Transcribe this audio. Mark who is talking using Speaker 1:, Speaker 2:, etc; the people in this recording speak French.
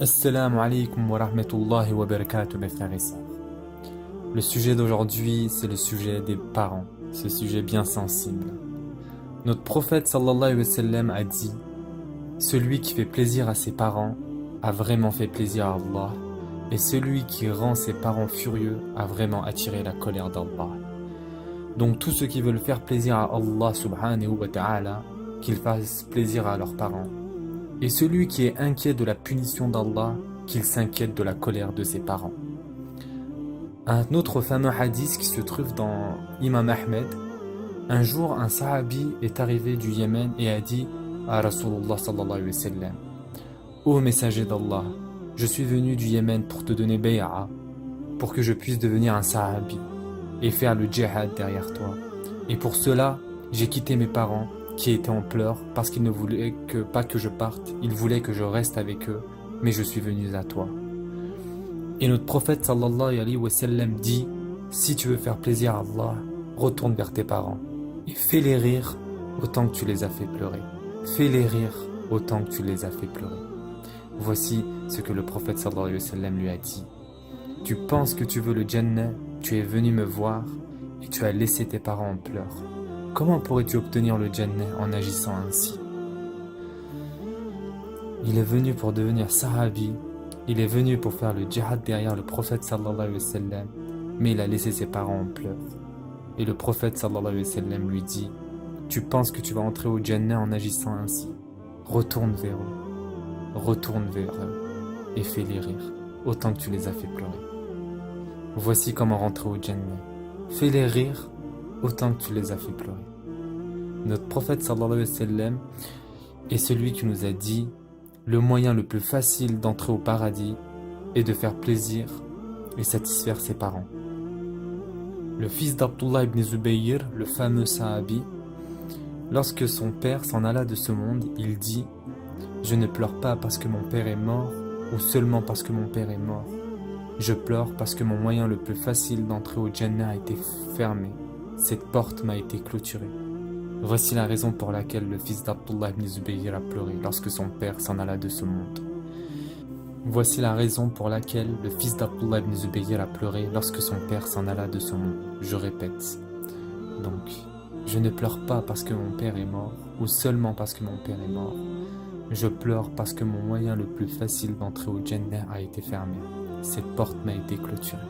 Speaker 1: Assalamu alaikum wa rahmatullahi wa barakatuh mes frères et sœurs. Le sujet d'aujourd'hui, c'est le sujet des parents, ce sujet bien sensible. Notre prophète sallallahu alayhi wa sallam a dit: celui qui fait plaisir à ses parents a vraiment fait plaisir à Allah, et celui qui rend ses parents furieux a vraiment attiré la colère d'Allah. Donc tous ceux qui veulent faire plaisir à Allah subhanahu wa ta'ala, qu'ils fassent plaisir à leurs parents. Et celui qui est inquiet de la punition d'Allah, qu'il s'inquiète de la colère de ses parents. Un autre fameux hadith qui se trouve dans Imam Ahmed: un jour un sahabi est arrivé du Yémen et a dit à Rasulullah sallallahu alayhi wa sallam: ô messager d'Allah, je suis venu du Yémen pour te donner bay'a, pour que je puisse devenir un sahabi et faire le djihad derrière toi. Et pour cela, j'ai quitté mes parents qui étaient en pleurs parce qu'ils ne voulaient pas que je parte, ils voulaient que je reste avec eux, mais je suis venu à toi. Et notre prophète sallallahu alayhi wa sallam dit: si tu veux faire plaisir à Allah, retourne vers tes parents et fais-les rire autant que tu les as fait pleurer. Fais-les rire autant que tu les as fait pleurer. Voici ce que le prophète sallallahu alayhi wa sallam lui a dit: tu penses que tu veux le Jannah, tu es venu me voir et tu as laissé tes parents en pleurs. Comment pourrais-tu obtenir le Jannah en agissant ainsi? Il est venu pour devenir sahabi, il est venu pour faire le djihad derrière le prophète sallallahu alayhi wa sallam, mais il a laissé ses parents en pleurs. Et le prophète sallallahu alayhi wa sallam lui dit: tu penses que tu vas entrer au Jannah en agissant ainsi? Retourne vers eux et fais-les rire, autant que tu les as fait pleurer. Voici comment rentrer au Jannah. Fais-les rire autant que tu les as fait pleurer. Notre prophète sallallahu alayhi wa sallam est celui qui nous a dit: le moyen le plus facile d'entrer au paradis est de faire plaisir et satisfaire ses parents. Le fils d'Abdullah ibn Zubayr, le fameux sahabi, lorsque son père s'en alla de ce monde, il dit: je ne pleure pas parce que mon père est mort ou seulement parce que mon père est mort. Je pleure parce que mon moyen le plus facile d'entrer au Jannah a été fermé. Cette porte m'a été clôturée. Voici la raison pour laquelle le fils d'Abdullah ibn Zubayr a pleuré lorsque son père s'en alla de ce monde. Voici la raison pour laquelle le fils d'Abdullah ibn Zubayr a pleuré lorsque son père s'en alla de ce monde. Je répète. Donc, je ne pleure pas parce que mon père est mort ou seulement parce que mon père est mort. Je pleure parce que mon moyen le plus facile d'entrer au Jannah a été fermé. Cette porte m'a été clôturée.